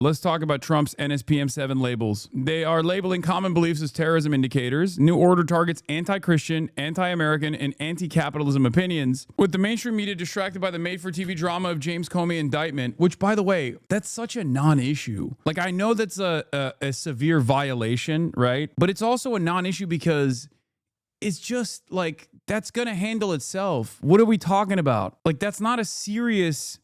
let's talk about Trump's NSPM-7 labels. They are labeling common beliefs as terrorism indicators. New Order targets anti-Christian, anti-American, and anti-capitalism opinions, with the mainstream media distracted by the made-for-TV drama of James Comey indictment, which, by the way, that's such a non-issue. Like, I know that's a severe violation, right? But it's also a non-issue because it's just like, that's going to handle itself. What are we talking about? Like, that's not a serious...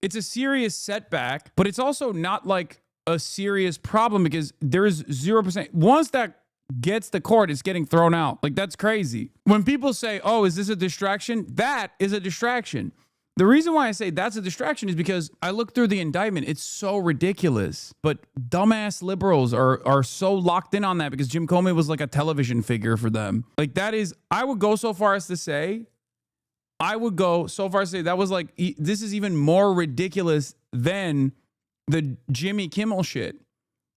It's a serious setback, but it's also not like a serious problem because there's 0%. Once that gets the court, it's getting thrown out. Like, that's crazy. When people say, oh, is this a distraction? That is a distraction. The reason why I say that's a distraction is because I look through the indictment. It's so ridiculous. But dumbass liberals are so locked in on that because Jim Comey was like a television figure for them. Like, that is, I would go so far as to say, that was like, this is even more ridiculous than the Jimmy Kimmel shit.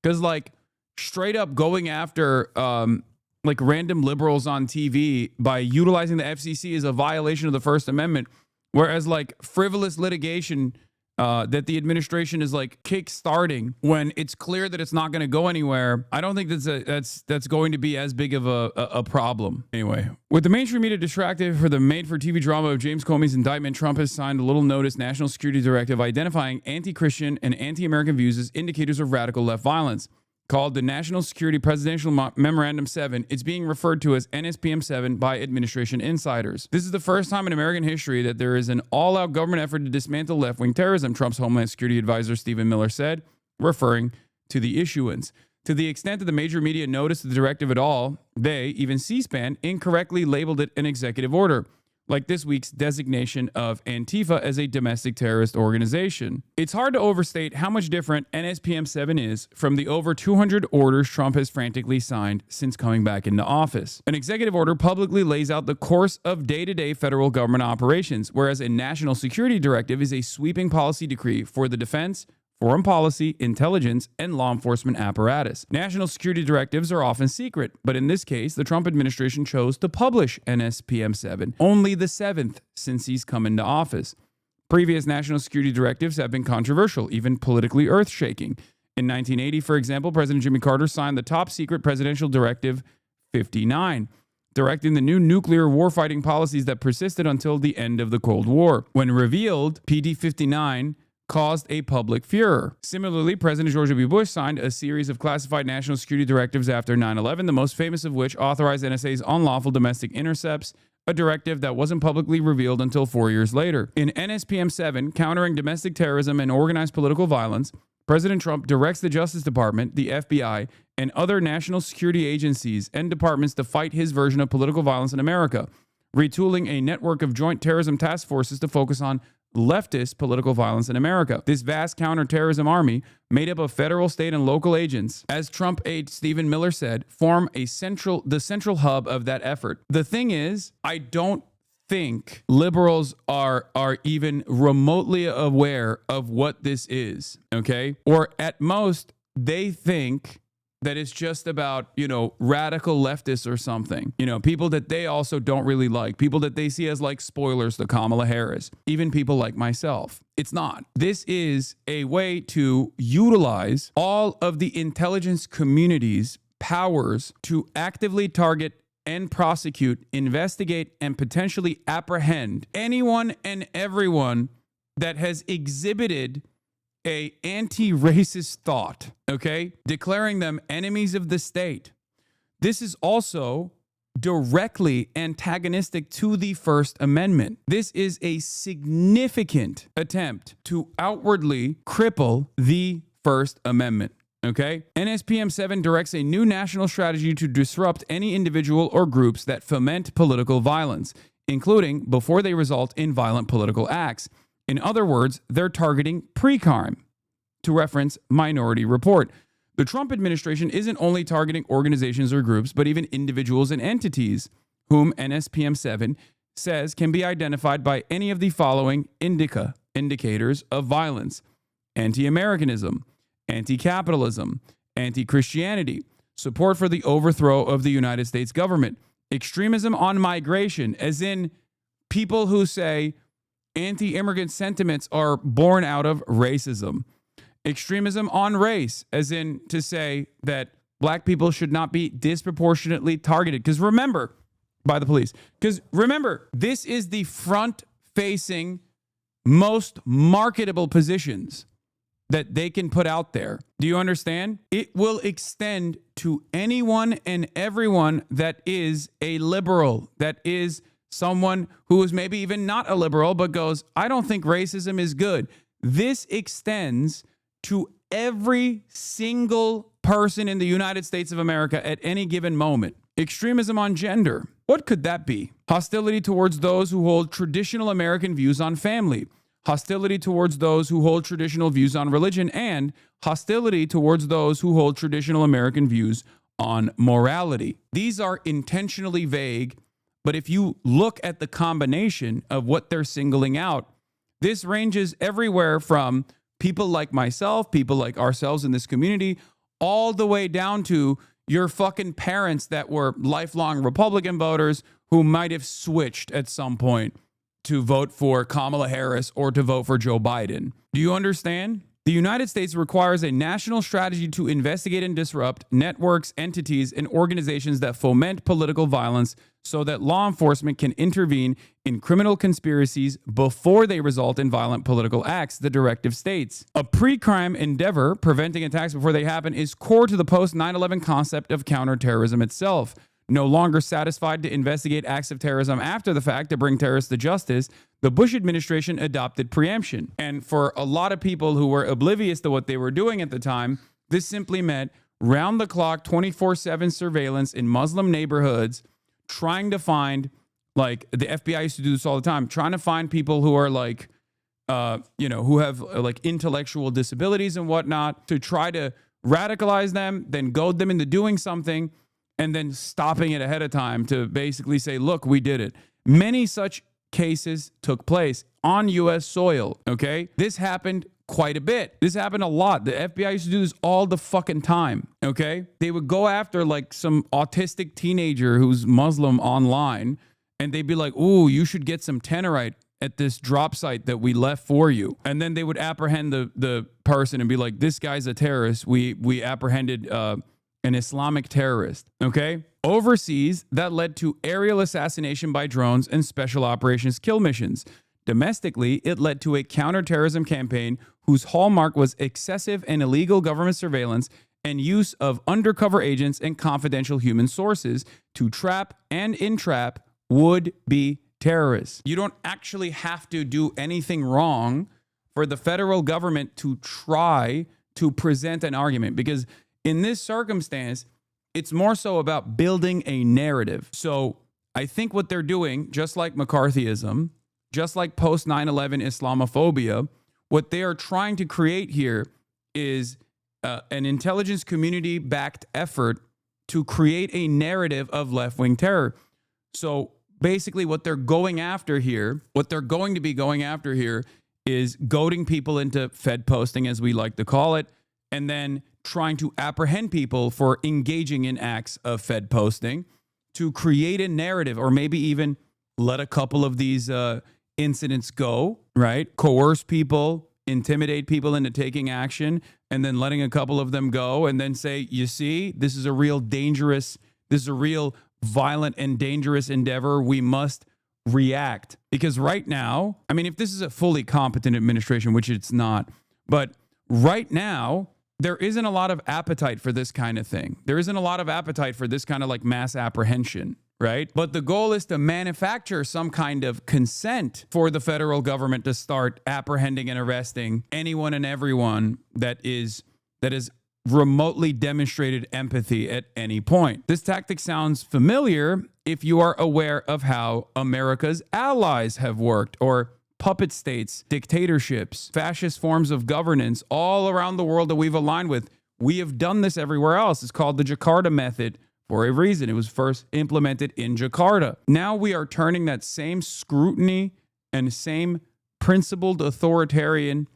Because, like, straight up going after like random liberals on TV by utilizing the FCC is a violation of the First Amendment. Whereas, like, frivolous litigation that the administration is like kick-starting when it's clear that it's not going to go anywhere, I don't think that's going to be as big of a problem. Anyway, with the mainstream media distracted for the made-for-TV drama of James Comey's indictment, Trump has signed a little notice national security directive identifying anti-Christian and anti-American views as indicators of radical left violence. Called the National Security Presidential Memorandum 7, it's being referred to as NSPM-7 by administration insiders. This is the first time in American history that there is an all-out government effort to dismantle left-wing terrorism, Trump's Homeland Security Advisor Stephen Miller said, referring to the issuance. To the extent that the major media noticed the directive at all, they, even C-SPAN, incorrectly labeled it an executive order, like this week's designation of Antifa as a domestic terrorist organization. It's hard to overstate how much different NSPM-7 is from the over 200 orders Trump has frantically signed since coming back into office. An executive order publicly lays out the course of day-to-day federal government operations, whereas a national security directive is a sweeping policy decree for the defense, foreign policy, intelligence, and law enforcement apparatus. National security directives are often secret, but in this case, the Trump administration chose to publish NSPM-7, only the 7th since he's come into office. Previous national security directives have been controversial, even politically earth-shaking. In 1980, for example, President Jimmy Carter signed the top-secret Presidential Directive 59, directing the new nuclear warfighting policies that persisted until the end of the Cold War. When revealed, PD 59 caused a public furor. Similarly, President George W. Bush signed a series of classified national security directives after 9/11, the most famous of which authorized NSA's unlawful domestic intercepts, a directive that wasn't publicly revealed until 4 years later. In NSPM-7, countering domestic terrorism and organized political violence, President Trump directs the Justice Department, the FBI, and other national security agencies and departments to fight his version of political violence in America, retooling a network of joint terrorism task forces to focus on leftist political violence in America. This vast counterterrorism army, made up of federal, state, and local agents, as Trump aide Stephen Miller said, form the central hub of that effort. The thing is, I don't think liberals are even remotely aware of what this is, okay? Or at most, they think that it's just about, radical leftists or something. People that they also don't really like. People that they see as like spoilers to Kamala Harris. Even people like myself. It's not. This is a way to utilize all of the intelligence community's powers to actively target and prosecute, investigate, and potentially apprehend anyone and everyone that has exhibited a anti-racist thought, okay? Declaring them enemies of the state. This is also directly antagonistic to the First Amendment. This is a significant attempt to outwardly cripple the First Amendment, okay? NSPM-7 directs a new national strategy to disrupt any individual or groups that foment political violence, including before they result in violent political acts. In other words, they're targeting pre-crime, to reference Minority Report. The Trump administration isn't only targeting organizations or groups, but even individuals and entities whom NSPM-7 says can be identified by any of the following indicators of violence: anti-Americanism, anti-capitalism, anti-Christianity, support for the overthrow of the United States government, extremism on migration, as in people who say anti-immigrant sentiments are born out of racism, Extremism on race, as in to say that black people should not be disproportionately targeted. Because remember, by the police. Because remember, this is the front-facing, most marketable positions that they can put out there. Do you understand? It will extend to anyone and everyone that is a liberal, that is someone who is maybe even not a liberal, but goes, I don't think racism is good. This extends to every single person in the United States of America at any given moment. Extremism on gender. What could that be? Hostility towards those who hold traditional American views on family. Hostility towards those who hold traditional views on religion, and hostility towards those who hold traditional American views on morality. These are intentionally vague, but if you look at the combination of what they're singling out, this ranges everywhere from people like myself, people like ourselves in this community, all the way down to your fucking parents that were lifelong Republican voters who might have switched at some point to vote for Kamala Harris or to vote for Joe Biden. Do you understand? The United States requires a national strategy to investigate and disrupt networks, entities, and organizations that foment political violence so that law enforcement can intervene in criminal conspiracies before they result in violent political acts, the directive states. A pre-crime endeavor, preventing attacks before they happen, is core to the post-9/11 concept of counterterrorism itself. No longer satisfied to investigate acts of terrorism after the fact to bring terrorists to justice, the Bush administration adopted preemption. And for a lot of people who were oblivious to what they were doing at the time, this simply meant round-the-clock, 24/7 surveillance in Muslim neighborhoods, trying to find, like, the FBI used to do this all the time, trying to find people who are like, who have like intellectual disabilities and whatnot, to try to radicalize them, then goad them into doing something, and then stopping it ahead of time to basically say, look, we did it. Many such cases took place on U.S. soil, okay? This happened quite a bit. This happened a lot. The FBI used to do this all the fucking time, okay? They would go after like some autistic teenager who's Muslim online, and they'd be like, ooh, you should get some Tenorite at this drop site that we left for you. And then they would apprehend the person and be like, this guy's a terrorist. We apprehended an Islamic terrorist, okay? Overseas, that led to aerial assassination by drones and special operations kill missions. Domestically, it led to a counterterrorism campaign whose hallmark was excessive and illegal government surveillance and use of undercover agents and confidential human sources to trap and entrap would-be terrorists. You don't actually have to do anything wrong for the federal government to try to present an argument, because in this circumstance, it's more so about building a narrative. So I think what they're doing, just like McCarthyism, just like post 9/11 Islamophobia, what they are trying to create here is an intelligence community-backed effort to create a narrative of left-wing terror. So basically what they're going after here, what they're going to be going after here is goading people into Fed posting, as we like to call it, and then trying to apprehend people for engaging in acts of Fed posting to create a narrative, or maybe even let a couple of these incidents go, right? Coerce people, intimidate people into taking action, and then letting a couple of them go, and then say, you see, this is a real violent and dangerous endeavor. We must react. Because right now, I mean, if this is a fully competent administration, which it's not, but right now, there isn't a lot of appetite for this kind of thing. There isn't a lot of appetite for this kind of like mass apprehension, right? But the goal is to manufacture some kind of consent for the federal government to start apprehending and arresting anyone and everyone that is remotely demonstrated empathy at any point. This tactic sounds familiar if you are aware of how America's allies have worked, or puppet states, dictatorships, fascist forms of governance all around the world that we've aligned with. We have done this everywhere else. It's called the Jakarta method for a reason. It was first implemented in Jakarta. Now we are turning that same scrutiny and same principled authoritarian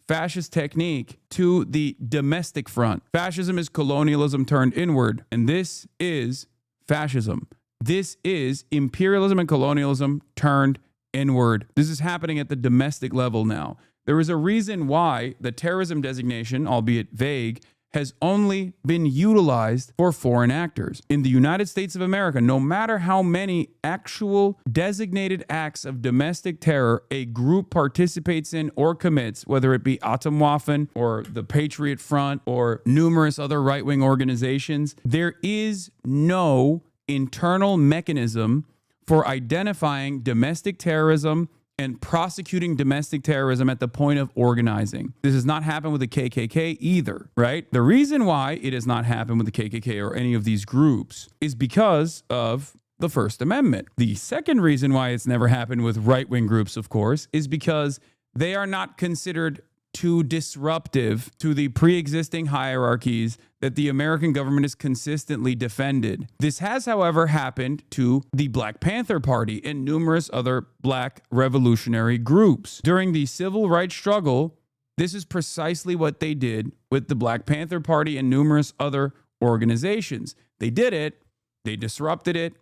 fascist technique to the domestic front. Fascism is colonialism turned inward, and this is fascism. This is imperialism and colonialism turned inward. This is happening at the domestic level now. There is a reason why the terrorism designation, albeit vague, has only been utilized for foreign actors. In the United States of America, no matter how many actual designated acts of domestic terror a group participates in or commits, whether it be Atomwaffen or the Patriot Front or numerous other right-wing organizations, there is no internal mechanism for identifying domestic terrorism and prosecuting domestic terrorism at the point of organizing. This has not happened with the KKK either, right? The reason why it has not happened with the KKK or any of these groups is because of the First Amendment. The second reason why it's never happened with right-wing groups, of course, is because they are not considered too disruptive to the pre-existing hierarchies that the American government has consistently defended. This has, however, happened to the Black Panther Party and numerous other black revolutionary groups. During the civil rights struggle, this is precisely what they did with the Black Panther Party and numerous other organizations. They did it, they disrupted it,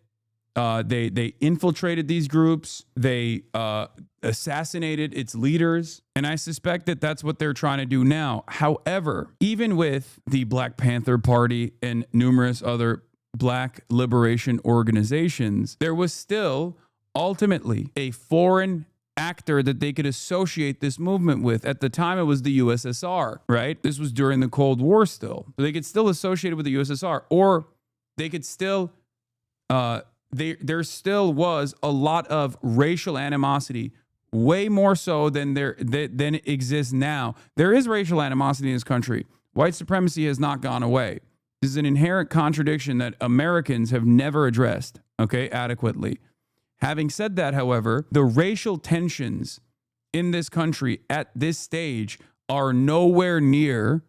they infiltrated these groups, they assassinated its leaders, and I suspect that that's what they're trying to do now. However, even with the Black Panther Party and numerous other black liberation organizations, there was still ultimately a foreign actor that they could associate this movement with. At the time, it was the USSR, right? This was during the Cold War still. So they could still associate it with the USSR, or they could still... there still was a lot of racial animosity, way more so than it exists now. There is racial animosity in this country. White supremacy has not gone away. This is an inherent contradiction that Americans have never addressed, adequately. Having said that, however, the racial tensions in this country at this stage are nowhere near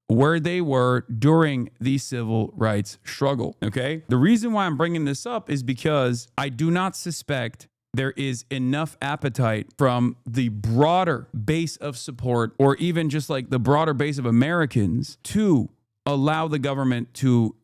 where they were during the civil rights struggle, okay? The reason why I'm bringing this up is because I do not suspect there is enough appetite from the broader base of support, or even just like the broader base of Americans, to allow the government to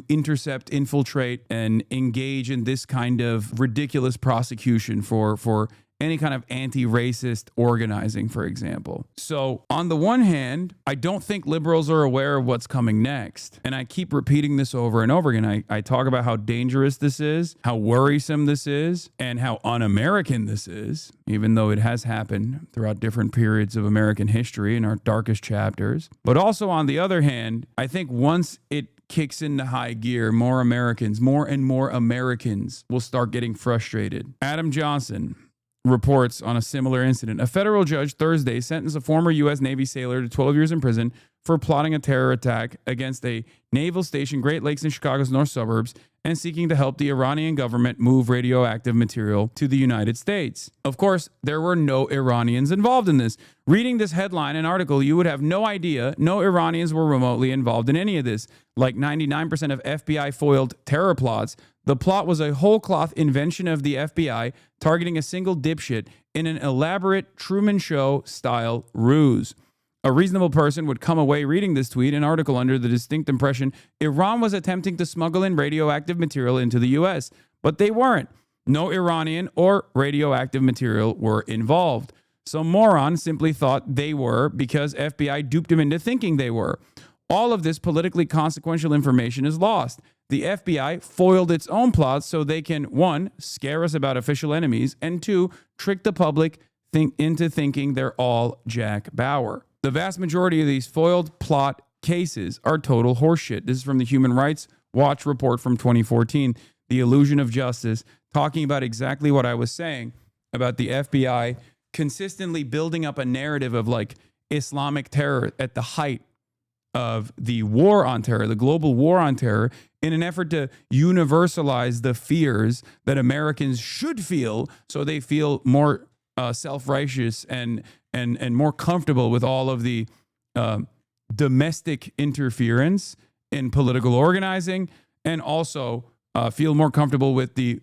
intercept, infiltrate, and engage in this kind of ridiculous prosecution for any kind of anti-racist organizing, for example. So on the one hand, I don't think liberals are aware of what's coming next. And I keep repeating this over and over again. I talk about how dangerous this is, how worrisome this is, and how un-American this is, even though it has happened throughout different periods of American history in our darkest chapters. But also on the other hand, I think once it kicks into high gear, more and more Americans will start getting frustrated. Adam Johnson reports on a similar incident. A federal judge Thursday sentenced a former U.S. Navy sailor to 12 years in prison for plotting a terror attack against a naval station, Great Lakes in Chicago's north suburbs, and seeking to help the Iranian government move radioactive material to the United States. Of course, there were no Iranians involved in this. Reading this headline and article, you would have no idea no Iranians were remotely involved in any of this. Like 99% of FBI foiled terror plots, the plot was a whole cloth invention of the FBI targeting a single dipshit in an elaborate Truman Show style ruse. A reasonable person would come away reading this tweet and article under the distinct impression Iran was attempting to smuggle in radioactive material into the U.S., but they weren't. No Iranian or radioactive material were involved. Some moron simply thought they were because FBI duped him into thinking they were. All of this politically consequential information is lost. The FBI foiled its own plots so they can, 1, scare us about official enemies, and 2, trick the public into thinking they're all Jack Bauer. The vast majority of these foiled plot cases are total horseshit. This is from the Human Rights Watch report from 2014, The Illusion of Justice, talking about exactly what I was saying about the FBI consistently building up a narrative of like Islamic terror at the height of the war on terror, the global war on terror, in an effort to universalize the fears that Americans should feel so they feel more self-righteous and more comfortable with all of the domestic interference in political organizing, and also feel more comfortable with the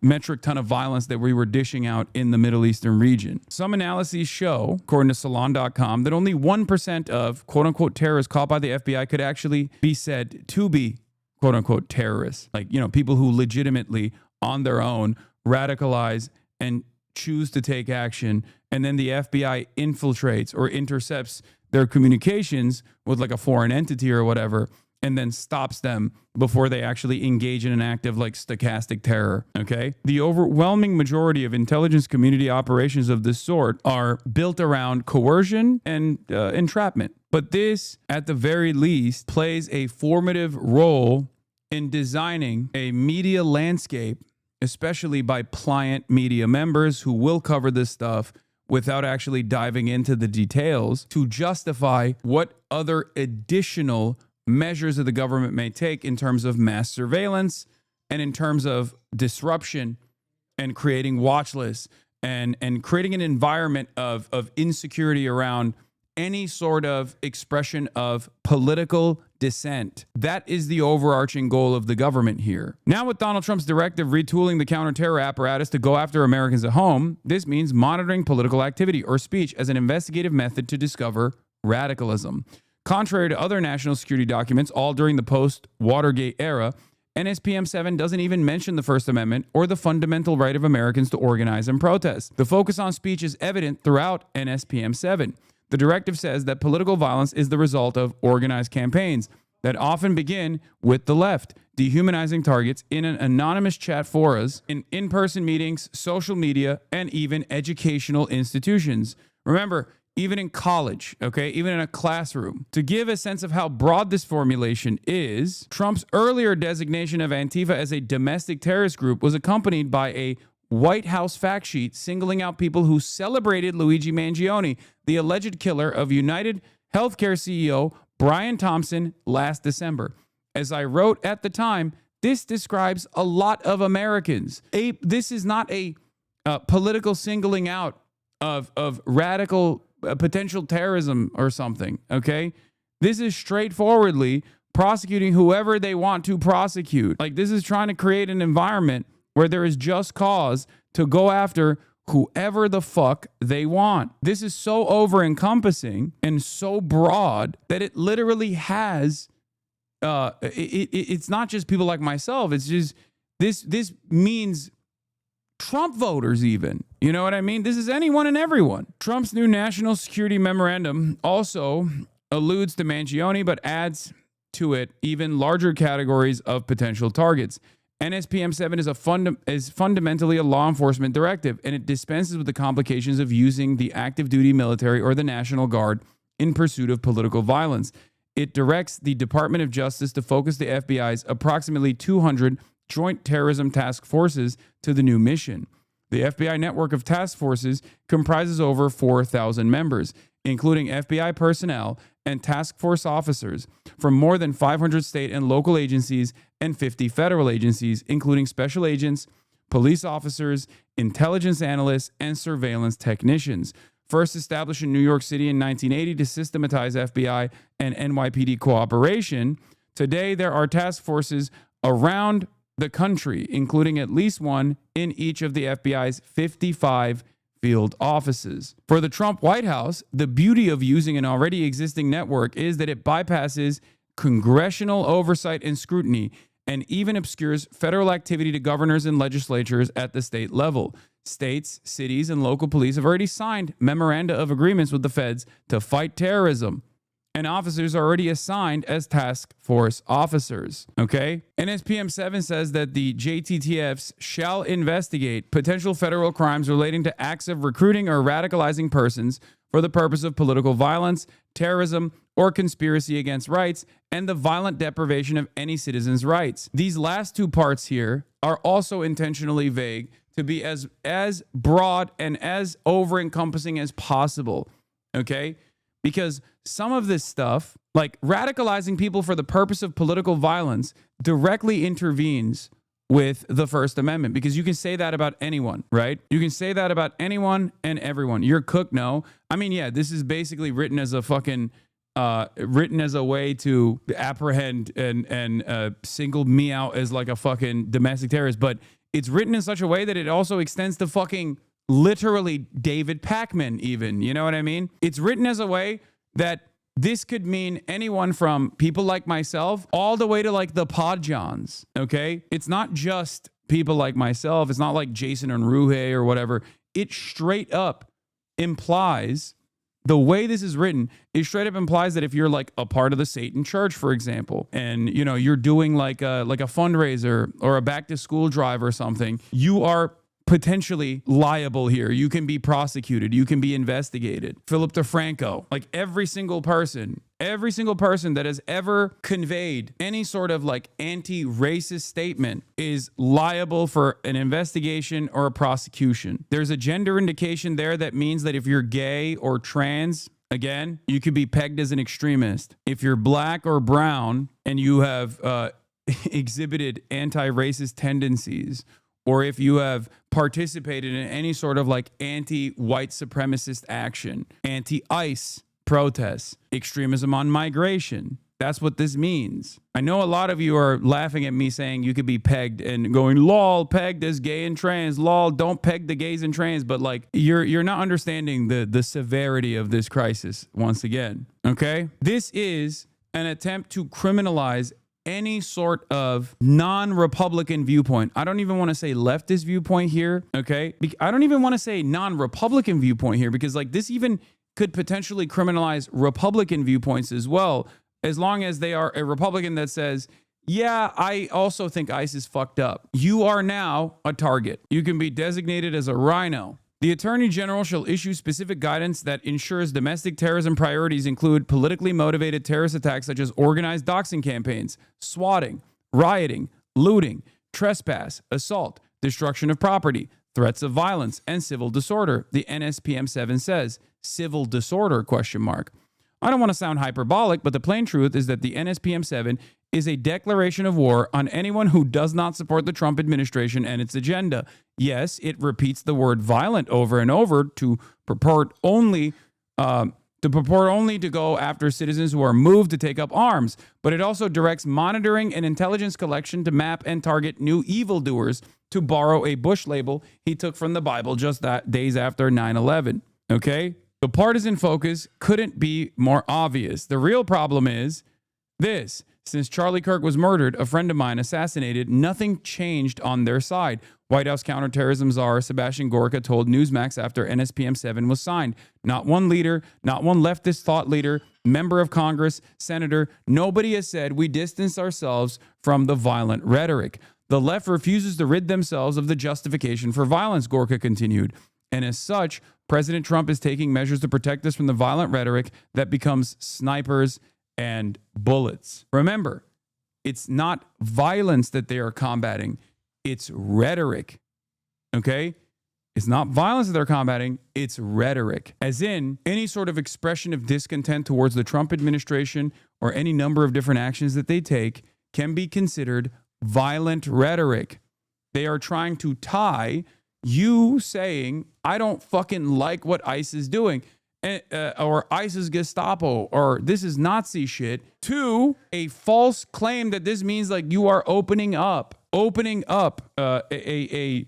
metric ton of violence that we were dishing out in the Middle Eastern region. Some analyses show, according to Salon.com, that only 1% of quote-unquote terrorists caught by the FBI could actually be said to be quote-unquote terrorists. Like, people who legitimately, on their own, radicalize and choose to take action, and then the FBI infiltrates or intercepts their communications with like a foreign entity or whatever, and then stops them before they actually engage in an act of like stochastic terror, okay? The overwhelming majority of intelligence community operations of this sort are built around coercion and entrapment. But this, at the very least, plays a formative role in designing a media landscape, especially by pliant media members who will cover this stuff without actually diving into the details to justify what other additional measures that the government may take in terms of mass surveillance and in terms of disruption and creating watch lists and creating an environment of insecurity around any sort of expression of political dissent. That is the overarching goal of the government here. Now, with Donald Trump's directive retooling the counterterror apparatus to go after Americans at home, this means monitoring political activity or speech as an investigative method to discover radicalism. Contrary to other national security documents, all during the post-Watergate era, NSPM-7 doesn't even mention the First Amendment or the fundamental right of Americans to organize and protest. The focus on speech is evident throughout NSPM-7. The directive says that political violence is the result of organized campaigns that often begin with the left, dehumanizing targets in an anonymous chat forums, in in-person meetings, social media, and even educational institutions. Remember, even in college, okay, even in a classroom. To give a sense of how broad this formulation is, Trump's earlier designation of Antifa as a domestic terrorist group was accompanied by a White House fact sheet singling out people who celebrated Luigi Mangione, the alleged killer of United Healthcare CEO Brian Thompson, last December. As I wrote at the time, this describes a lot of Americans. This is not a political singling out of radical potential terrorism or something, okay? This is straightforwardly prosecuting whoever they want to prosecute. Like, this is trying to create an environment where there is just cause to go after whoever the fuck they want. This is so over-encompassing and so broad that it literally has, it's not just people like myself. It's just, this means Trump voters even. You know what I mean? This is anyone and everyone. Trump's new national security memorandum also alludes to Mangione, but adds to it even larger categories of potential targets. NSPM-7 is fundamentally a law enforcement directive, and it dispenses with the complications of using the active duty military or the National Guard in pursuit of political violence. It directs the Department of Justice to focus the FBI's approximately 200 joint terrorism task forces to the new mission. The FBI network of task forces comprises over 4,000 members, including FBI personnel and task force officers from more than 500 state and local agencies and 50 federal agencies, including special agents, police officers, intelligence analysts, and surveillance technicians. First established in New York City in 1980 to systematize FBI and NYPD cooperation, today there are task forces around the country, including at least one in each of the FBI's 55 field offices. For the Trump White House, the beauty of using an already existing network is that it bypasses congressional oversight and scrutiny and even obscures federal activity to governors and legislatures at the state level. States, cities, and local police have already signed memoranda of agreements with the feds to fight terrorism, and officers are already assigned as task force officers, okay? NSPM-7 says that the JTTFs shall investigate potential federal crimes relating to acts of recruiting or radicalizing persons for the purpose of political violence, terrorism, or conspiracy against rights, and the violent deprivation of any citizen's rights. These last two parts here are also intentionally vague to be as broad and as over-encompassing as possible, okay? Because some of this stuff, like radicalizing people for the purpose of political violence, directly intervenes with the First Amendment, because you can say that about anyone, right? You can say that about anyone and everyone. You're cook, no. I mean, yeah, this is basically written as a fucking, written as a way to apprehend and single me out as like a fucking domestic terrorist, but it's written in such a way that it also extends to fucking literally David Pakman even, you know what I mean? It's written as a way that this could mean anyone from people like myself all the way to like the Podjohns, okay? It's not just people like myself. It's not like Jason and Ruhe or whatever. it straight up implies, the way this is written, it straight up implies that if you're like a part of the Satan Church, for example, and you know you're doing like a fundraiser or a back to school drive or something, you are potentially liable here. You can be prosecuted. You can be investigated. Philip DeFranco, like every single person that has ever conveyed any sort of like anti-racist statement is liable for an investigation or a prosecution. There's a gender indication there that means that if you're gay or trans, again, you could be pegged as an extremist. If you're black or brown and you have exhibited anti-racist tendencies, or if you have participated in any sort of like anti-white supremacist action, anti-ICE protests, extremism on migration. That's what this means. I know a lot of you are laughing at me saying you could be pegged and going, lol, pegged as gay and trans, lol, don't peg the gays and trans, but like you're not understanding the severity of this crisis once again, okay? This is an attempt to criminalize any sort of non-Republican viewpoint. I don't even want to say leftist viewpoint here, okay? I don't even want to say non-Republican viewpoint here because like this even could potentially criminalize Republican viewpoints as well, as long as they are a Republican that says, yeah, I also think ICE is fucked up. You are now a target. You can be designated as a rhino. The Attorney General shall issue specific guidance that ensures domestic terrorism priorities include politically motivated terrorist attacks such as organized doxing campaigns, swatting, rioting, looting, trespass, assault, destruction of property, threats of violence, and civil disorder. The NSPM-7 says, civil disorder, ? I don't want to sound hyperbolic, but the plain truth is that the NSPM-7 is a declaration of war on anyone who does not support the Trump administration and its agenda. Yes, it repeats the word violent over and over to purport only to go after citizens who are moved to take up arms, but it also directs monitoring and intelligence collection to map and target new evildoers, to borrow a Bush label he took from the Bible just that days after 9/11. Okay? The partisan focus couldn't be more obvious. The real problem is this. Since Charlie Kirk was murdered, a friend of mine assassinated, nothing changed on their side. White House counterterrorism czar Sebastian Gorka told Newsmax after NSPM-7 was signed. Not one leader, not one leftist thought leader, member of Congress, senator, nobody has said we distance ourselves from the violent rhetoric. The left refuses to rid themselves of the justification for violence, Gorka continued. And as such, President Trump is taking measures to protect us from the violent rhetoric that becomes snipers and bullets. Remember, it's not violence that they are combating. It's rhetoric. Okay? It's not violence that they're combating. It's rhetoric. As in, any sort of expression of discontent towards the Trump administration or any number of different actions that they take can be considered violent rhetoric. They are trying to tie you saying, I don't fucking like what ICE is doing, or ICE is Gestapo, or this is Nazi shit, to a false claim that this means like you are opening up a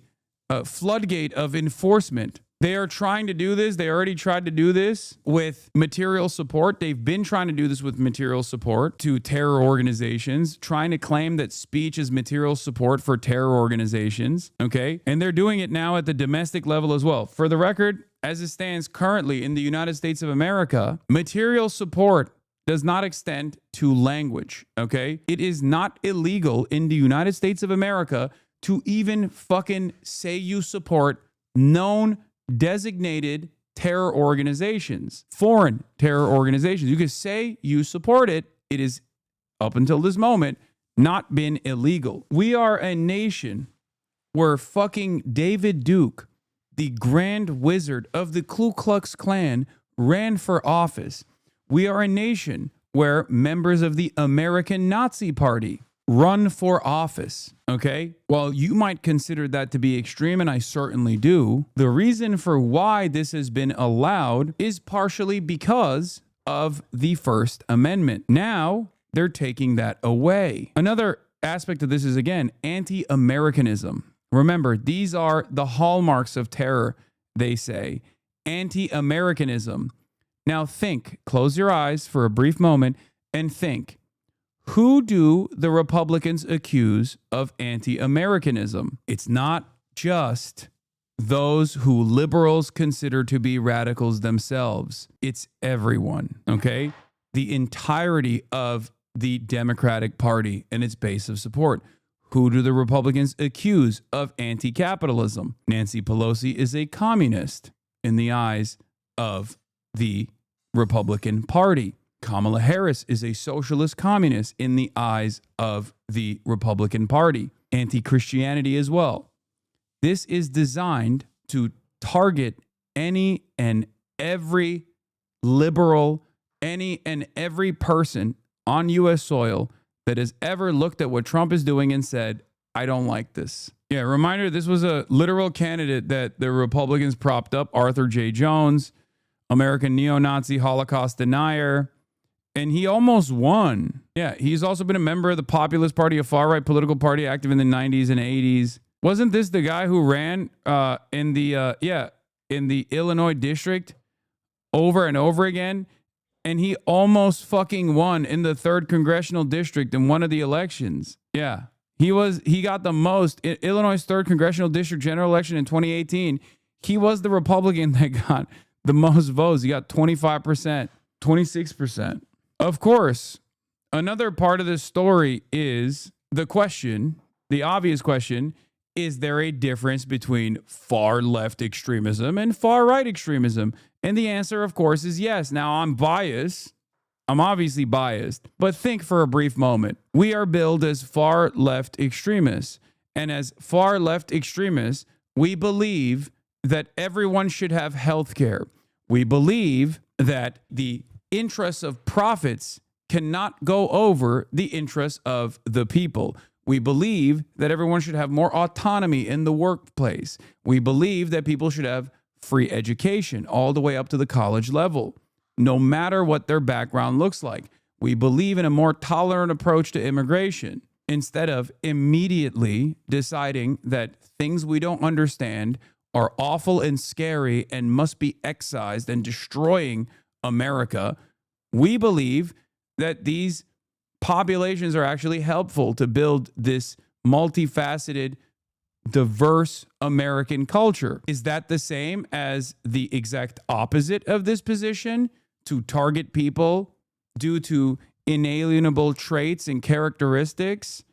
floodgate of enforcement. They are trying to do this. They already tried to do this with material support. They've been trying to do this with material support to terror organizations, trying to claim that speech is material support for terror organizations. Okay. And they're doing it now at the domestic level as well. For the record, as it stands currently in the United States of America, material support does not extend to language. Okay. It is not illegal in the United States of America to even fucking say you support known designated terror organizations, foreign terror organizations. You can say you support it. It is, up until this moment, not been illegal. We are a nation where fucking David Duke, the Grand Wizard of the Ku Klux Klan, ran for office. We are a nation where members of the American Nazi Party run for office, okay? Well, you might consider that to be extreme, and I certainly do. The reason for why this has been allowed is partially because of the First Amendment. Now, they're taking that away. Another aspect of this is, again, anti-Americanism. Remember, these are the hallmarks of terror, they say. Anti-Americanism. Now think, close your eyes for a brief moment and think. Who do the Republicans accuse of anti-Americanism? It's not just those who liberals consider to be radicals themselves. It's everyone, okay? The entirety of the Democratic Party and its base of support. Who do the Republicans accuse of anti-capitalism? Nancy Pelosi is a communist in the eyes of the Republican Party. Kamala Harris is a socialist communist in the eyes of the Republican Party. Anti-Christianity as well. This is designed to target any and every liberal, any and every person on U.S. soil that has ever looked at what Trump is doing and said, I don't like this. Yeah, reminder, this was a literal candidate that the Republicans propped up, Arthur J. Jones, American neo-Nazi Holocaust denier, and he almost won. Yeah, he's also been a member of the Populist Party, a far-right political party active in the 90s and 80s. Wasn't this the guy who ran in the Illinois district over and over again? And he almost fucking won in the 3rd congressional district in one of the elections. Yeah. He got the most in Illinois' 3rd congressional district general election in 2018. He was the Republican that got the most votes. He got 25%, 26%. Of course, another part of this story is the question, the obvious question, is there a difference between far left extremism and far right extremism? And the answer, of course, is yes. Now, I'm biased. I'm obviously biased, but think for a brief moment. We are billed as far left extremists. And as far left extremists, we believe that everyone should have health care. We believe that the interests of profits cannot go over the interests of the people. We believe that everyone should have more autonomy in the workplace. We believe that people should have free education all the way up to the college level, no matter what their background looks like. We believe in a more tolerant approach to immigration instead of immediately deciding that things we don't understand are awful and scary and must be excised and destroying America. We believe that these populations are actually helpful to build this multifaceted, diverse American culture. Is that the same as the exact opposite of this position, to target people due to inalienable traits and characteristics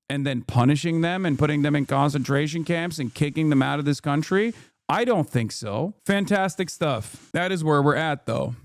and then punishing them and putting them in concentration camps and kicking them out of this country? I don't think so. Fantastic stuff. That is where we're at, though.